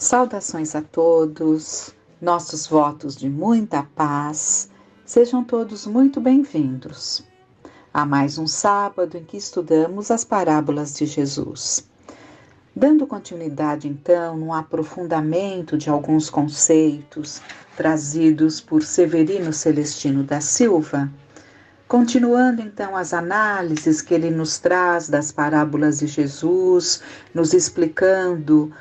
Saudações a todos, nossos votos de muita paz, sejam todos muito bem-vindos a mais um sábado em que estudamos as parábolas de Jesus. Dando continuidade, então, no aprofundamento de alguns conceitos trazidos por Severino Celestino da Silva, continuando então as análises que ele nos traz das parábolas de Jesus, nos explicando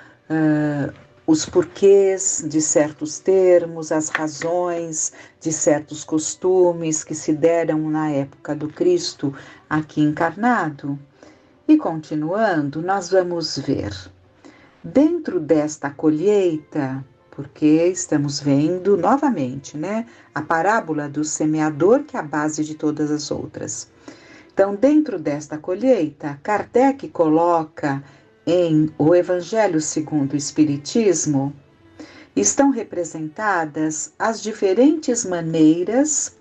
os porquês de certos termos, as razões de certos costumes que se deram na época do Cristo aqui encarnado. E continuando, nós vamos ver, dentro desta colheita, porque estamos vendo novamente, a parábola do semeador, que é a base de todas as outras. Então, dentro desta colheita, Kardec coloca em O Evangelho segundo o Espiritismo, estão representadas as diferentes maneiras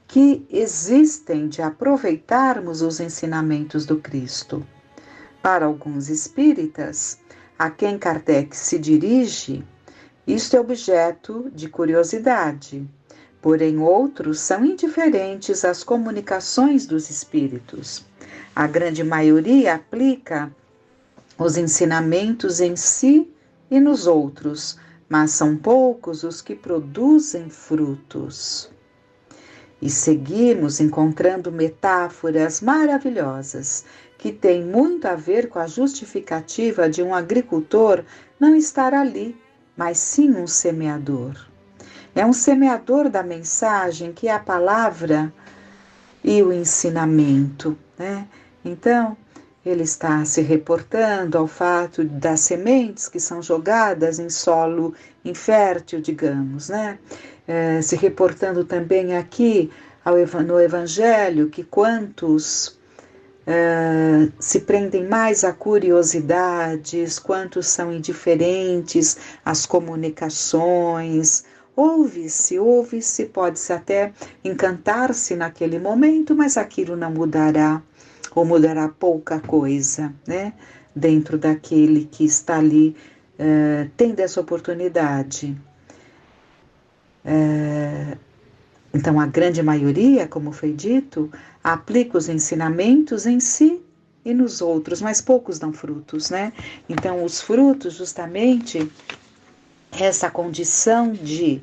que existem de aproveitarmos os ensinamentos do Cristo. Para alguns espíritas, a quem Kardec se dirige, isto é objeto de curiosidade, porém outros são indiferentes às comunicações dos espíritos. A grande maioria aplica os ensinamentos em si e nos outros, mas são poucos os que produzem frutos. E seguimos encontrando metáforas maravilhosas que têm muito a ver com a justificativa de um agricultor não estar ali, mas sim um semeador. É um semeador da mensagem que é a palavra e o ensinamento, Então, ele está se reportando ao fato das sementes que são jogadas em solo infértil, digamos, se reportando também aqui no Evangelho que quantos se prendem mais a curiosidades, quantos são indiferentes às comunicações. Ouve-se, pode-se até encantar-se naquele momento, mas aquilo não mudará, ou mudará pouca coisa, dentro daquele que está ali tendo essa oportunidade. Então, a grande maioria, como foi dito, aplica os ensinamentos em si e nos outros, mas poucos dão frutos, Então, os frutos, justamente, essa condição de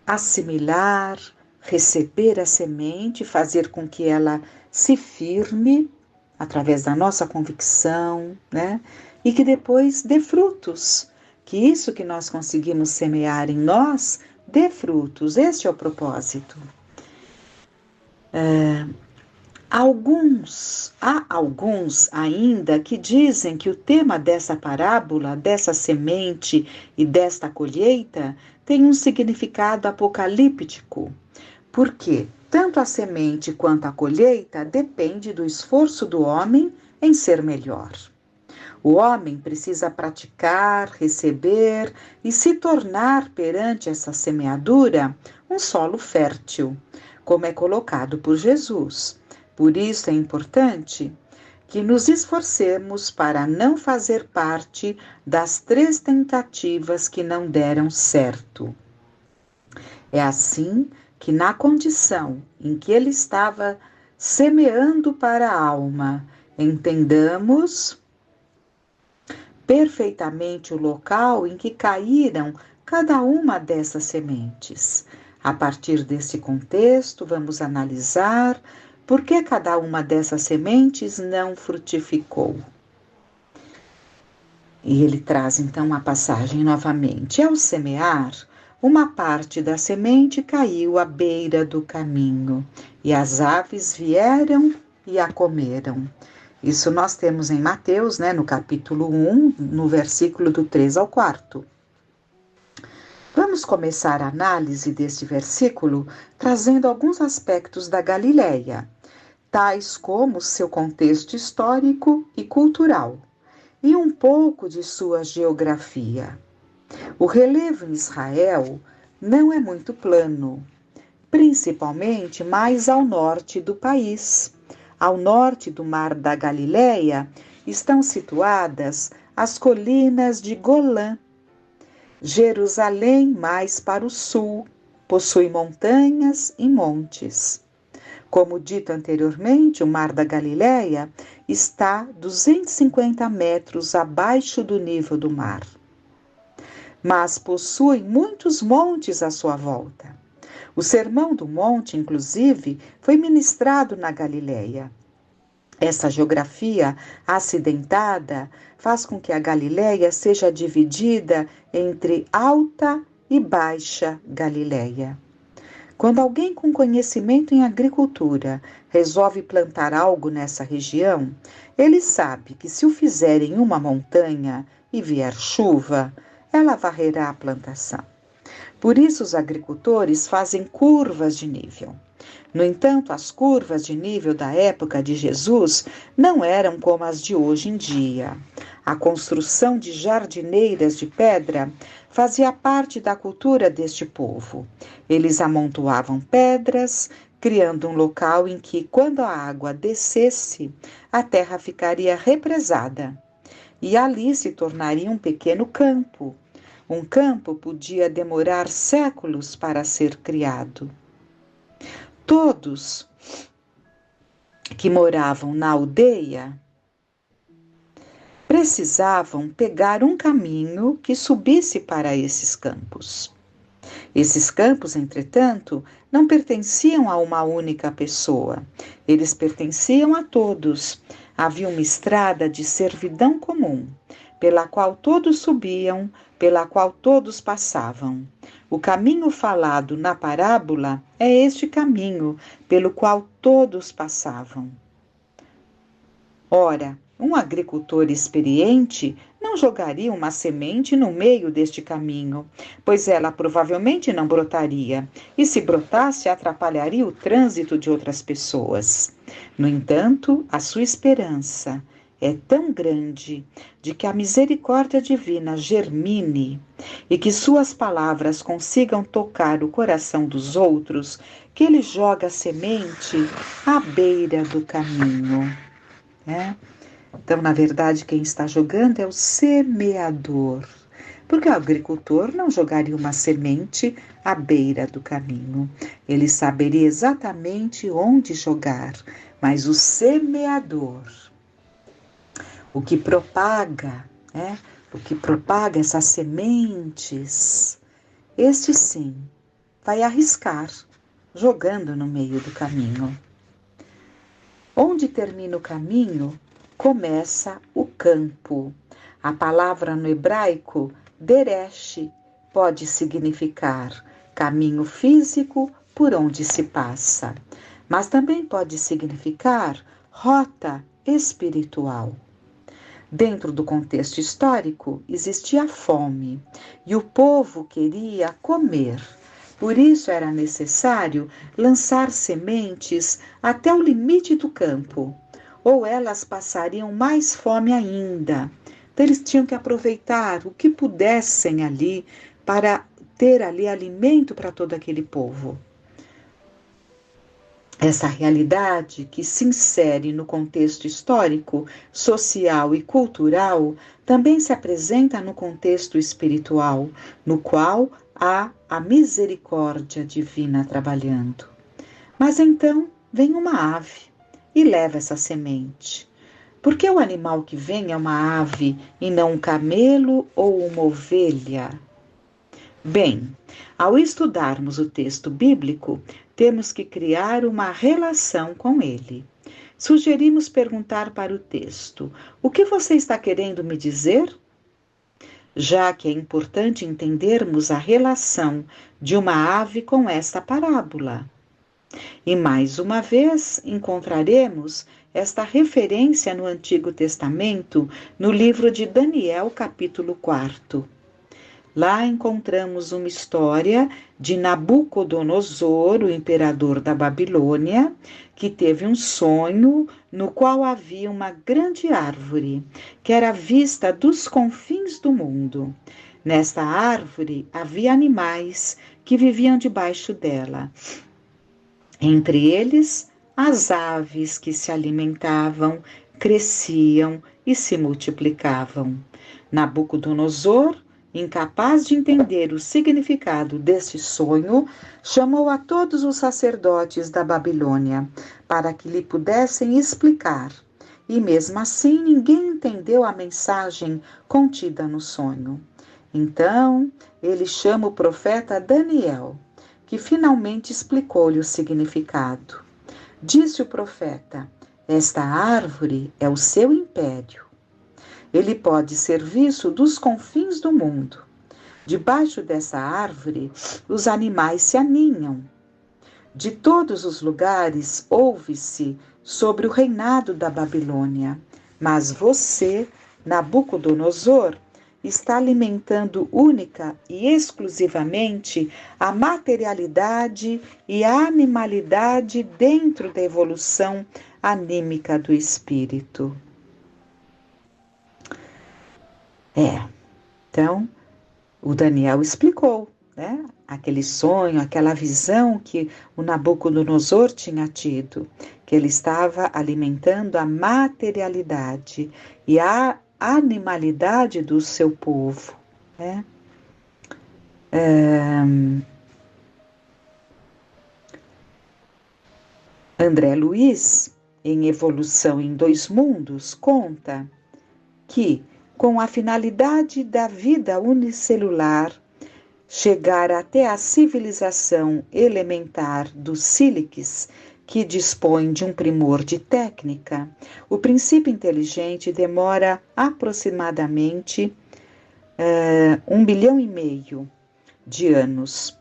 assimilar, receber a semente, fazer com que ela se firme através da nossa convicção, e que depois dê frutos, que isso que nós conseguimos semear em nós dê frutos. Este é o propósito. Há alguns ainda que dizem que o tema dessa parábola, dessa semente e desta colheita tem um significado apocalíptico, porque tanto a semente quanto a colheita depende do esforço do homem em ser melhor. O homem precisa praticar, receber e se tornar perante essa semeadura um solo fértil, como é colocado por Jesus. Por isso é importante que nos esforcemos para não fazer parte das 3 tentativas que não deram certo. É assim que, na condição em que ele estava semeando para a alma, entendamos perfeitamente o local em que caíram cada uma dessas sementes. A partir desse contexto, vamos analisar por que cada uma dessas sementes não frutificou. E ele traz então a passagem novamente. Ao semear, uma parte da semente caiu à beira do caminho, e as aves vieram e a comeram. Isso nós temos em Mateus, no capítulo 1, no versículo do 3 ao 4. Vamos começar a análise deste versículo trazendo alguns aspectos da Galileia, tais como seu contexto histórico e cultural, e um pouco de sua geografia. O relevo em Israel não é muito plano, principalmente mais ao norte do país. Ao norte do Mar da Galileia estão situadas as colinas de Golã, Jerusalém, mais para o sul, possui montanhas e montes. Como dito anteriormente, o Mar da Galileia está 250 metros abaixo do nível do mar, mas possui muitos montes à sua volta. O Sermão do Monte, inclusive, foi ministrado na Galileia. Essa geografia acidentada faz com que a Galileia seja dividida entre Alta e Baixa Galileia. Quando alguém com conhecimento em agricultura resolve plantar algo nessa região, ele sabe que se o fizer em uma montanha e vier chuva, ela varrerá a plantação. Por isso, os agricultores fazem curvas de nível. No entanto, as curvas de nível da época de Jesus não eram como as de hoje em dia. A construção de jardineiras de pedra fazia parte da cultura deste povo. Eles amontoavam pedras, criando um local em que, quando a água descesse, a terra ficaria represada. E ali se tornaria um pequeno campo. Um campo podia demorar séculos para ser criado. Todos que moravam na aldeia precisavam pegar um caminho que subisse para esses campos. Esses campos, entretanto, não pertenciam a uma única pessoa. Eles pertenciam a todos. Havia uma estrada de servidão comum, pela qual todos subiam, pela qual todos passavam. O caminho falado na parábola é este caminho pelo qual todos passavam. Ora, um agricultor experiente não jogaria uma semente no meio deste caminho, pois ela provavelmente não brotaria, e se brotasse, atrapalharia o trânsito de outras pessoas. No entanto, a sua esperança é tão grande de que a misericórdia divina germine e que suas palavras consigam tocar o coração dos outros, que ele joga a semente à beira do caminho. Então, na verdade, quem está jogando é o semeador, porque o agricultor não jogaria uma semente à beira do caminho. Ele saberia exatamente onde jogar, mas o semeador, o que propaga essas sementes, este sim vai arriscar jogando no meio do caminho. Onde termina o caminho, começa o campo. A palavra no hebraico, deresh, pode significar caminho físico por onde se passa, mas também pode significar rota espiritual. Dentro do contexto histórico, existia fome e o povo queria comer. Por isso era necessário lançar sementes até o limite do campo, ou elas passariam mais fome ainda. Então, eles tinham que aproveitar o que pudessem ali para ter ali alimento para todo aquele povo. Essa realidade que se insere no contexto histórico, social e cultural também se apresenta no contexto espiritual, no qual há a misericórdia divina trabalhando. Mas então vem uma ave e leva essa semente. Por que o animal que vem é uma ave e não um camelo ou uma ovelha? Bem, ao estudarmos o texto bíblico, temos que criar uma relação com ele. Sugerimos perguntar para o texto: o que você está querendo me dizer? Já que é importante entendermos a relação de uma ave com esta parábola. E mais uma vez encontraremos esta referência no Antigo Testamento, no livro de Daniel, capítulo 4. Lá encontramos uma história de Nabucodonosor, o imperador da Babilônia, que teve um sonho no qual havia uma grande árvore, que era vista dos confins do mundo. Nesta árvore havia animais que viviam debaixo dela. Entre eles, as aves que se alimentavam, cresciam e se multiplicavam. Nabucodonosor incapaz de entender o significado deste sonho, chamou a todos os sacerdotes da Babilônia para que lhe pudessem explicar. E mesmo assim ninguém entendeu a mensagem contida no sonho. Então ele chama o profeta Daniel, que finalmente explicou-lhe o significado. Disse o profeta: esta árvore é o seu império. Ele pode ser visto dos confins do mundo. Debaixo dessa árvore, os animais se aninham. De todos os lugares ouve-se sobre o reinado da Babilônia. Mas você, Nabucodonosor, está alimentando única e exclusivamente a materialidade e a animalidade dentro da evolução anímica do espírito. Então, o Daniel explicou, né? Aquele sonho, aquela visão que o Nabucodonosor tinha tido, que ele estava alimentando a materialidade e a animalidade do seu povo, né? André Luiz, em Evolução em Dois Mundos, conta que, com a finalidade da vida unicelular chegar até a civilização elementar dos síliques, que dispõe de um primor de técnica, o princípio inteligente demora aproximadamente 1,5 bilhão de anos,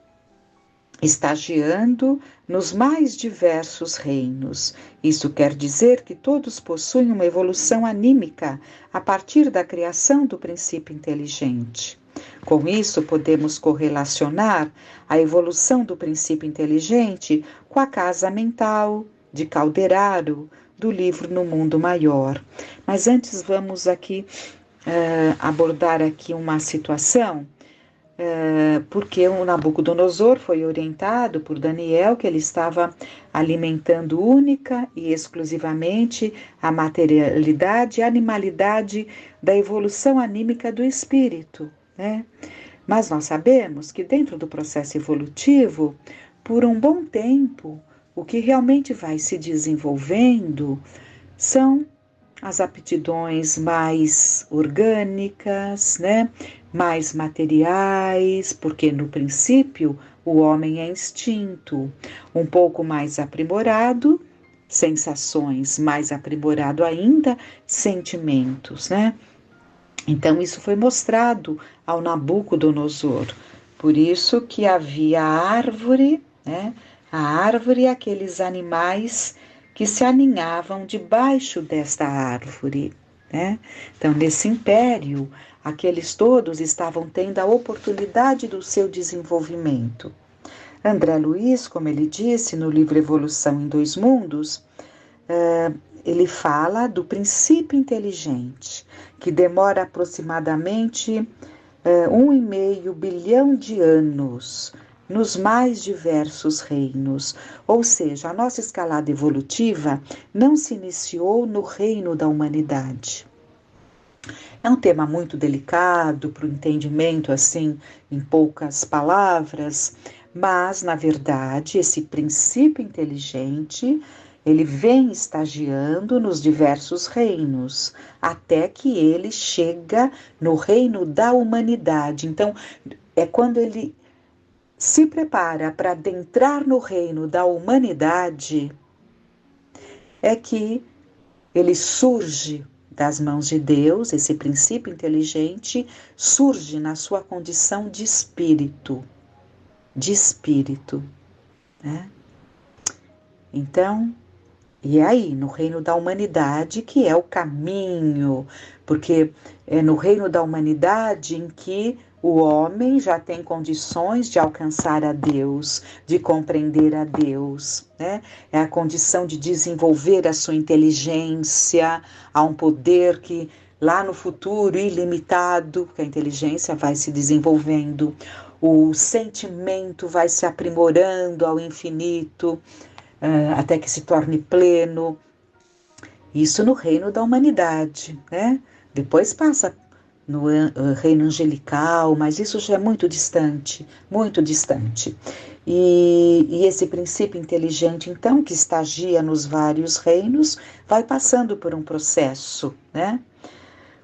estagiando nos mais diversos reinos. Isso quer dizer que todos possuem uma evolução anímica a partir da criação do princípio inteligente. Com isso, podemos correlacionar a evolução do princípio inteligente com a casa mental de Calderaro, do livro No Mundo Maior. Mas antes vamos aqui abordar aqui uma situação, porque o Nabucodonosor foi orientado por Daniel que ele estava alimentando única e exclusivamente a materialidade e animalidade da evolução anímica do espírito, né? Mas nós sabemos que dentro do processo evolutivo, por um bom tempo, o que realmente vai se desenvolvendo são as aptidões mais orgânicas, né? Mais materiais, porque no princípio o homem é instinto, um pouco mais aprimorado, sensações, mais aprimorado ainda, sentimentos, né? Então isso foi mostrado ao Nabucodonosor. Por isso que havia a árvore, né? A árvore e aqueles animais que se aninhavam debaixo desta árvore, né? Então, nesse império, aqueles todos estavam tendo a oportunidade do seu desenvolvimento. André Luiz, como ele disse no livro Evolução em Dois Mundos, ele fala do princípio inteligente, que demora aproximadamente 1,5 bilhão de anos nos mais diversos reinos, ou seja, a nossa escalada evolutiva não se iniciou no reino da humanidade. É um tema muito delicado para o entendimento, assim, em poucas palavras, mas, na verdade, esse princípio inteligente, ele vem estagiando nos diversos reinos, até que ele chega no reino da humanidade. Então, é quando ele se prepara para adentrar no reino da humanidade, é que ele surge das mãos de Deus, esse princípio inteligente surge na sua condição de espírito, né? Então, e é aí, no reino da humanidade, que é o caminho, porque é no reino da humanidade em que o homem já tem condições de alcançar a Deus, de compreender a Deus, né? É a condição de desenvolver a sua inteligência, a um poder que lá no futuro, ilimitado, que a inteligência vai se desenvolvendo, o sentimento vai se aprimorando ao infinito, até que se torne pleno. Isso no reino da humanidade, né? Depois passa no reino angelical, mas isso já é muito distante, muito distante. E esse princípio inteligente, então, que estagia nos vários reinos, vai passando por um processo, né?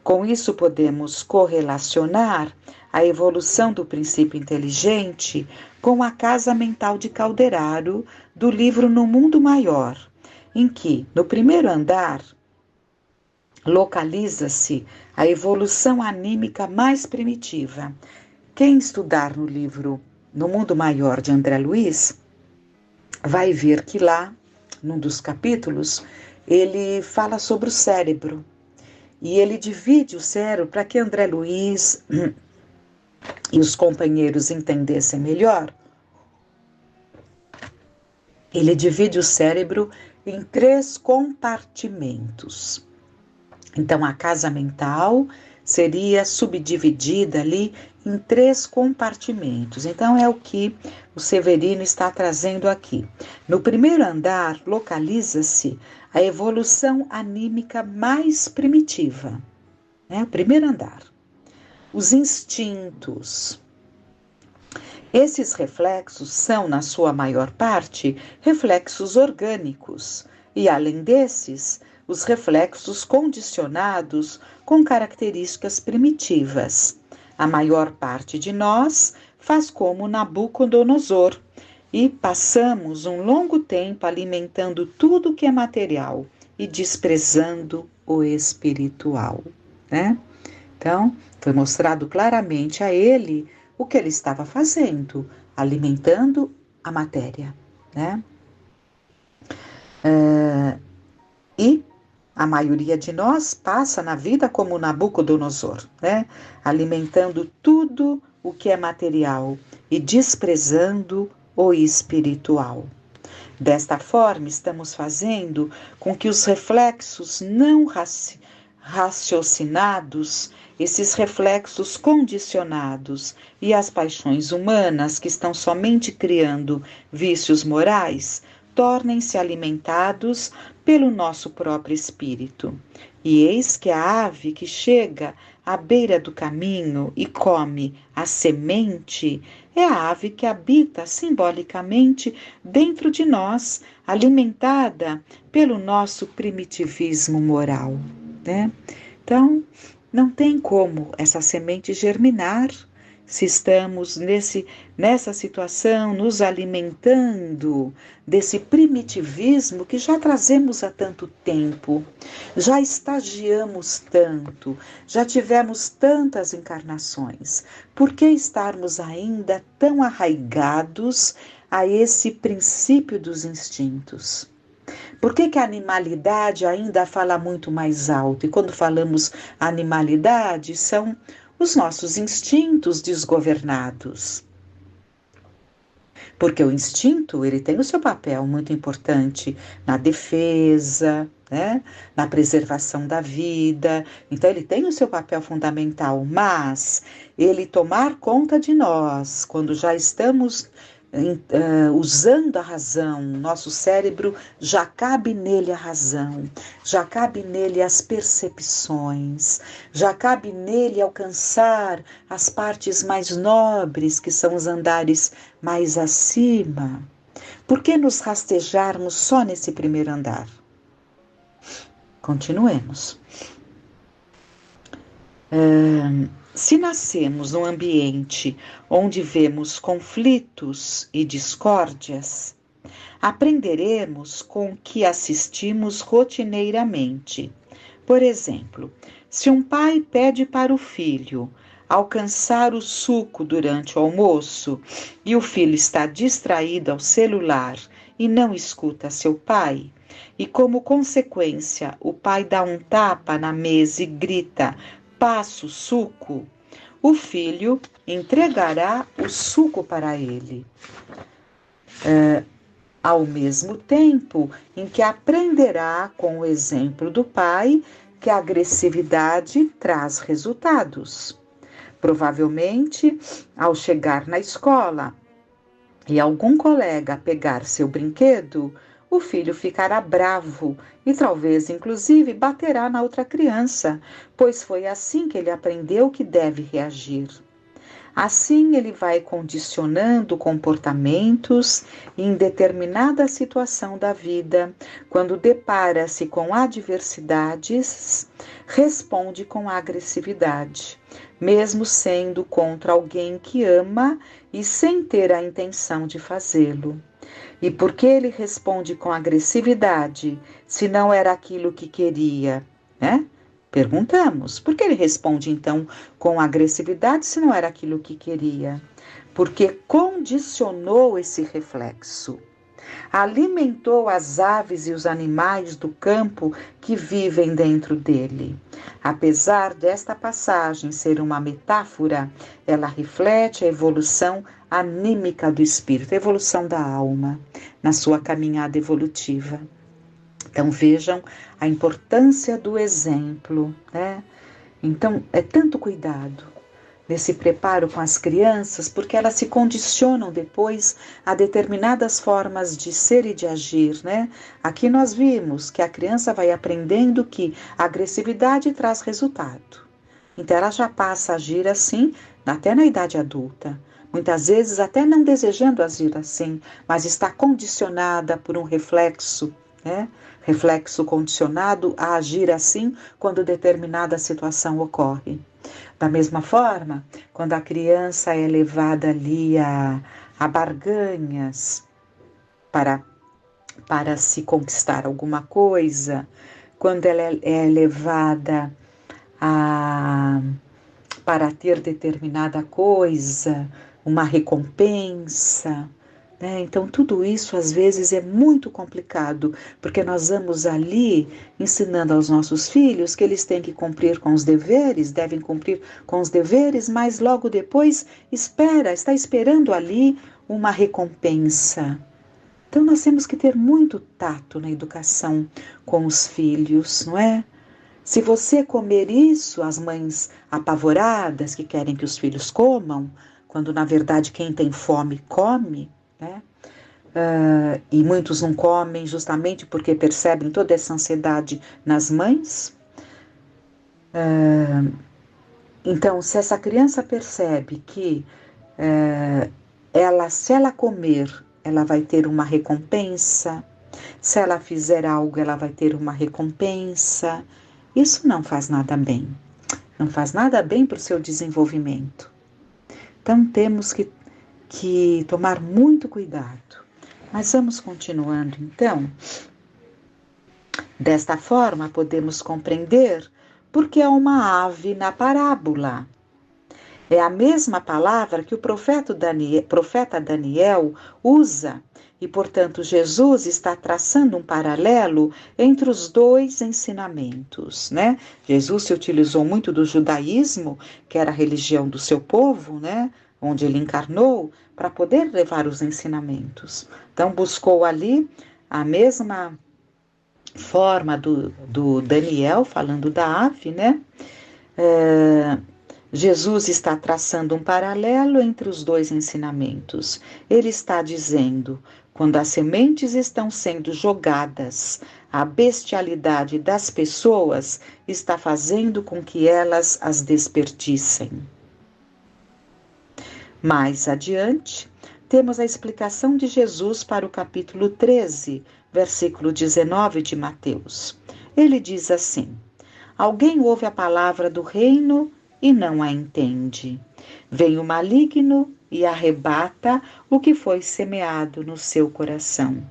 Com isso, podemos correlacionar a evolução do princípio inteligente com a casa mental de Calderaro do livro No Mundo Maior, em que, no primeiro andar, localiza-se a evolução anímica mais primitiva. Quem estudar no livro No Mundo Maior de André Luiz vai ver que lá, num dos capítulos, ele fala sobre o cérebro. E ele divide o cérebro para que André Luiz e os companheiros entendessem melhor. Ele divide o cérebro em 3 compartimentos. Então, a casa mental seria subdividida ali em 3 compartimentos. Então, é o que o Severino está trazendo aqui. No primeiro andar, localiza-se a evolução anímica mais primitiva, né? O primeiro andar. Os instintos. Esses reflexos são, na sua maior parte, reflexos orgânicos, e, além desses, os reflexos condicionados com características primitivas. A maior parte de nós faz como Nabucodonosor, e passamos um longo tempo alimentando tudo que é material e desprezando o espiritual, né? Então, foi mostrado claramente a ele o que ele estava fazendo, alimentando a matéria, né? E a maioria de nós passa na vida como Nabucodonosor, né? Alimentando tudo o que é material e desprezando o espiritual. Desta forma, estamos fazendo com que os reflexos não raciocinados, esses reflexos condicionados e as paixões humanas que estão somente criando vícios morais, tornem-se alimentados pelo nosso próprio espírito. E eis que a ave que chega à beira do caminho e come a semente é a ave que habita simbolicamente dentro de nós, alimentada pelo nosso primitivismo moral, né? Então, não tem como essa semente germinar se estamos nessa situação, nos alimentando desse primitivismo que já trazemos há tanto tempo, já estagiamos tanto, já tivemos tantas encarnações. Por que estarmos ainda tão arraigados a esse princípio dos instintos? Por que a animalidade ainda fala muito mais alto? E quando falamos animalidade, são os nossos instintos desgovernados. Porque o instinto, ele tem o seu papel muito importante na defesa, né? Na preservação da vida. Então, ele tem o seu papel fundamental, mas ele tomar conta de nós, quando já estamos usando a razão, nosso cérebro já cabe nele a razão, já cabe nele as percepções, já cabe nele alcançar as partes mais nobres, que são os andares mais acima. Por que nos rastejarmos só nesse primeiro andar? Continuemos. Se nascemos num ambiente onde vemos conflitos e discórdias, aprenderemos com o que assistimos rotineiramente. Por exemplo, se um pai pede para o filho alcançar o suco durante o almoço e o filho está distraído ao celular e não escuta seu pai, e como consequência o pai dá um tapa na mesa e grita: "Passa o suco", o filho entregará o suco para ele. Ao mesmo tempo em que aprenderá com o exemplo do pai que a agressividade traz resultados. Provavelmente, ao chegar na escola e algum colega pegar seu brinquedo, o filho ficará bravo e talvez, inclusive, baterá na outra criança, pois foi assim que ele aprendeu que deve reagir. Assim, ele vai condicionando comportamentos e, em determinada situação da vida, quando depara-se com adversidades, responde com agressividade, mesmo sendo contra alguém que ama e sem ter a intenção de fazê-lo. E por que ele responde com agressividade, se não era aquilo que queria, né? Perguntamos, por que ele responde então com agressividade se não era aquilo que queria? Porque condicionou esse reflexo. Alimentou as aves e os animais do campo que vivem dentro dele. Apesar desta passagem ser uma metáfora, ela reflete a evolução anímica do espírito, a evolução da alma, na sua caminhada evolutiva. Então vejam a importância do exemplo, né? Então é tanto cuidado nesse preparo com as crianças, porque elas se condicionam depois a determinadas formas de ser e de agir, né? Aqui nós vimos que a criança vai aprendendo que a agressividade traz resultado. Então ela já passa a agir assim, até na idade adulta. Muitas vezes até não desejando agir assim, mas está condicionada por um reflexo, né? Reflexo condicionado a agir assim quando determinada situação ocorre. Da mesma forma, quando a criança é levada ali a barganhas para se conquistar alguma coisa, quando ela é levada para ter determinada coisa, uma recompensa, né? Então tudo isso às vezes é muito complicado, porque nós vamos ali ensinando aos nossos filhos que eles têm que cumprir com os deveres, devem cumprir com os deveres, mas logo depois está esperando ali uma recompensa. Então nós temos que ter muito tato na educação com os filhos, não é? Se você comer isso, as mães apavoradas que querem que os filhos comam, quando na verdade quem tem fome come, né? E muitos não comem justamente porque percebem toda essa ansiedade nas mães. Então, se essa criança percebe que se ela comer, ela vai ter uma recompensa, se ela fizer algo, ela vai ter uma recompensa, isso não faz nada bem. Não faz nada bem para o seu desenvolvimento. Então, temos que tomar muito cuidado. Mas vamos continuando, então. Desta forma, podemos compreender porque é uma ave na parábola. É a mesma palavra que o profeta Daniel usa e, portanto, Jesus está traçando um paralelo entre os dois ensinamentos, né? Jesus se utilizou muito do judaísmo, que era a religião do seu povo, né? Onde ele encarnou, para poder levar os ensinamentos. Então, buscou ali a mesma forma do Daniel, falando da ave, né? Jesus está traçando um paralelo entre os dois ensinamentos. Ele está dizendo, quando as sementes estão sendo jogadas, a bestialidade das pessoas está fazendo com que elas as desperdicem. Mais adiante, temos a explicação de Jesus para o capítulo 13, versículo 19 de Mateus. Ele diz assim: alguém ouve a palavra do reino e não a entende. Vem o maligno e arrebata o que foi semeado no seu coração.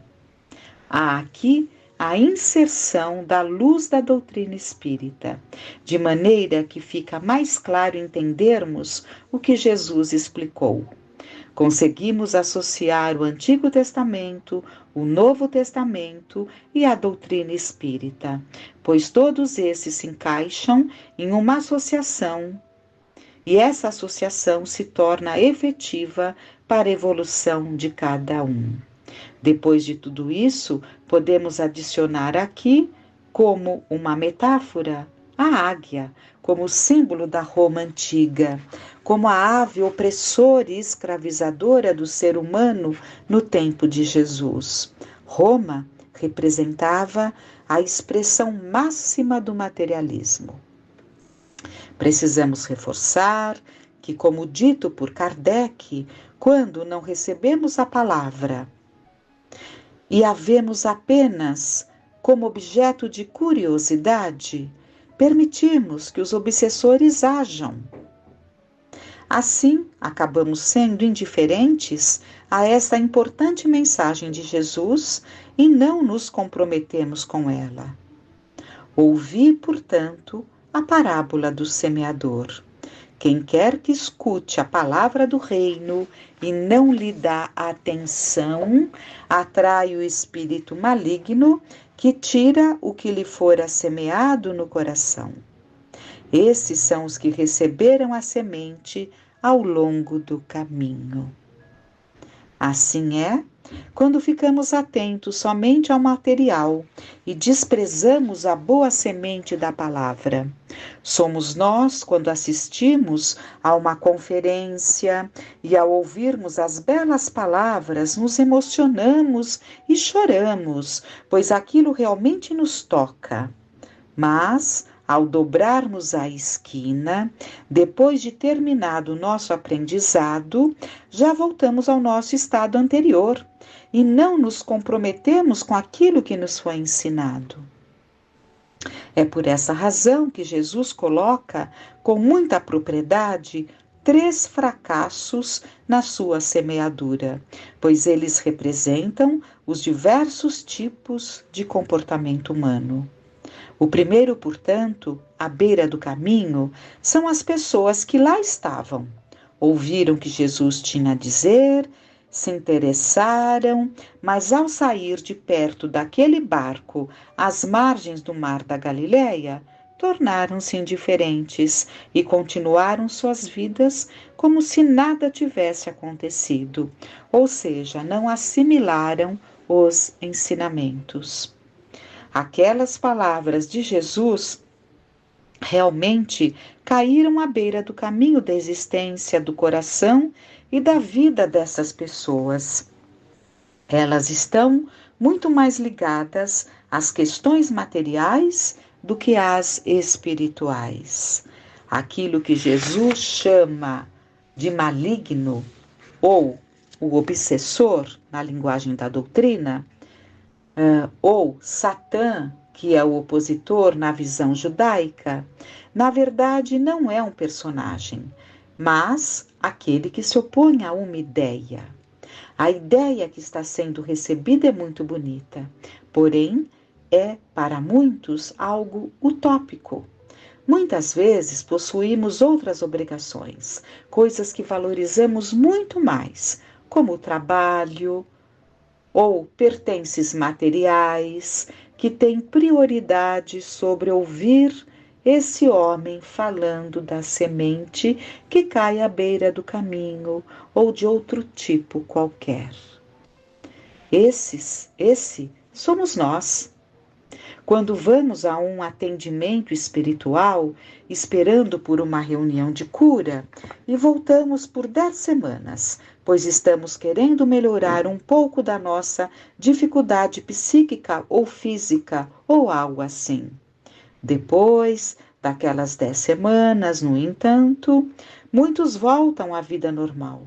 Há aqui a inserção da luz da doutrina espírita, de maneira que fica mais claro entendermos o que Jesus explicou. Conseguimos associar o Antigo Testamento, o Novo Testamento e a doutrina espírita, pois todos esses se encaixam em uma associação, e essa associação se torna efetiva para a evolução de cada um. Depois de tudo isso, podemos adicionar aqui, como uma metáfora, a águia, como símbolo da Roma antiga, como a ave opressora e escravizadora do ser humano no tempo de Jesus. Roma representava a expressão máxima do materialismo. Precisamos reforçar que, como dito por Kardec, quando não recebemos a palavra e a vemos apenas como objeto de curiosidade, permitimos que os obsessores ajam. Assim, acabamos sendo indiferentes a esta importante mensagem de Jesus e não nos comprometemos com ela. Ouvi, portanto, a parábola do semeador. Quem quer que escute a palavra do reino e não lhe dá atenção, atrai o espírito maligno que tira o que lhe fora semeado no coração. Esses são os que receberam a semente ao longo do caminho. Assim é, quando ficamos atentos somente ao material e desprezamos a boa semente da palavra. Somos nós, quando assistimos a uma conferência e ao ouvirmos as belas palavras, nos emocionamos e choramos, pois aquilo realmente nos toca. Mas, ao dobrarmos a esquina, depois de terminado o nosso aprendizado, já voltamos ao nosso estado anterior e não nos comprometemos com aquilo que nos foi ensinado. É por essa razão que Jesus coloca, com muita propriedade, 3 fracassos na sua semeadura, pois eles representam os diversos tipos de comportamento humano. O primeiro, portanto, à beira do caminho, são as pessoas que lá estavam. Ouviram o que Jesus tinha a dizer, se interessaram, mas ao sair de perto daquele barco, às margens do mar da Galileia, tornaram-se indiferentes e continuaram suas vidas como se nada tivesse acontecido, ou seja, não assimilaram os ensinamentos. Aquelas palavras de Jesus realmente caíram à beira do caminho da existência, do coração e da vida dessas pessoas. Elas estão muito mais ligadas às questões materiais do que às espirituais. Aquilo que Jesus chama de maligno ou o obsessor, na linguagem da doutrina, ou Satã, que é o opositor na visão judaica, na verdade não é um personagem, mas aquele que se opõe a uma ideia. A ideia que está sendo recebida é muito bonita, porém é para muitos algo utópico. Muitas vezes possuímos outras obrigações, coisas que valorizamos muito mais, como o trabalho, ou pertences materiais, que têm prioridade sobre ouvir esse homem falando da semente que cai à beira do caminho ou de outro tipo qualquer. Esse somos nós. Quando vamos a um atendimento espiritual, esperando por uma reunião de cura, e voltamos por 10 semanas, pois estamos querendo melhorar um pouco da nossa dificuldade psíquica ou física, ou algo assim. Depois daquelas 10 semanas, no entanto, muitos voltam à vida normal,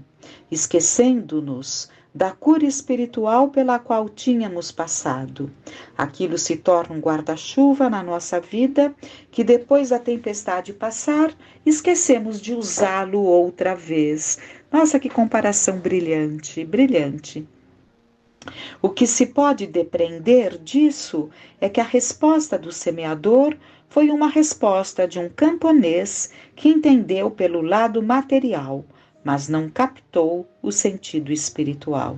esquecendo-nos da cura espiritual pela qual tínhamos passado. Aquilo se torna um guarda-chuva na nossa vida, que depois da tempestade passar, esquecemos de usá-lo outra vez. Nossa, que comparação brilhante, brilhante. O que se pode depreender disso é que a resposta do semeador foi uma resposta de um camponês que entendeu pelo lado material, mas não captou o sentido espiritual.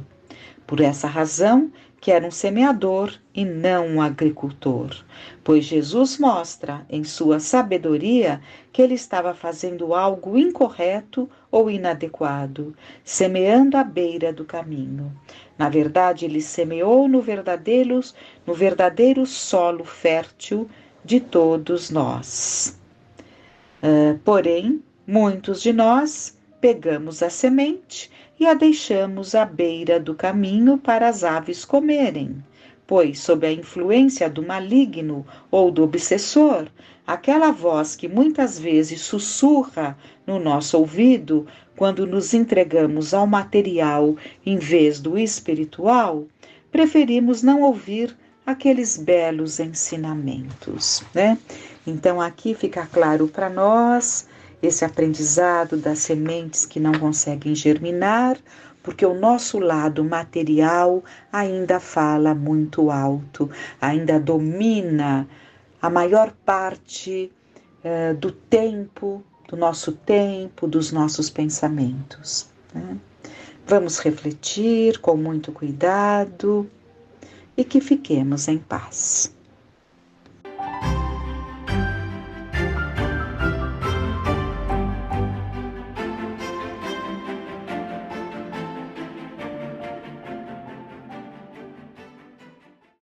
Por essa razão, que era um semeador e não um agricultor, pois Jesus mostra, em sua sabedoria, que ele estava fazendo algo incorreto ou inadequado, semeando à beira do caminho. Na verdade, ele semeou no verdadeiro solo fértil de todos nós. Porém, muitos de nós pegamos a semente e a deixamos à beira do caminho para as aves comerem. pois, sob a influência do maligno ou do obsessor, aquela voz que muitas vezes sussurra no nosso ouvido quando nos entregamos ao material em vez do espiritual, preferimos não ouvir aqueles belos ensinamentos, né? Então aqui fica claro para nós esse aprendizado das sementes que não conseguem germinar, porque o nosso lado material ainda fala muito alto, ainda domina a maior parte do tempo, do nosso tempo, dos nossos pensamentos, né? Vamos refletir com muito cuidado e que fiquemos em paz.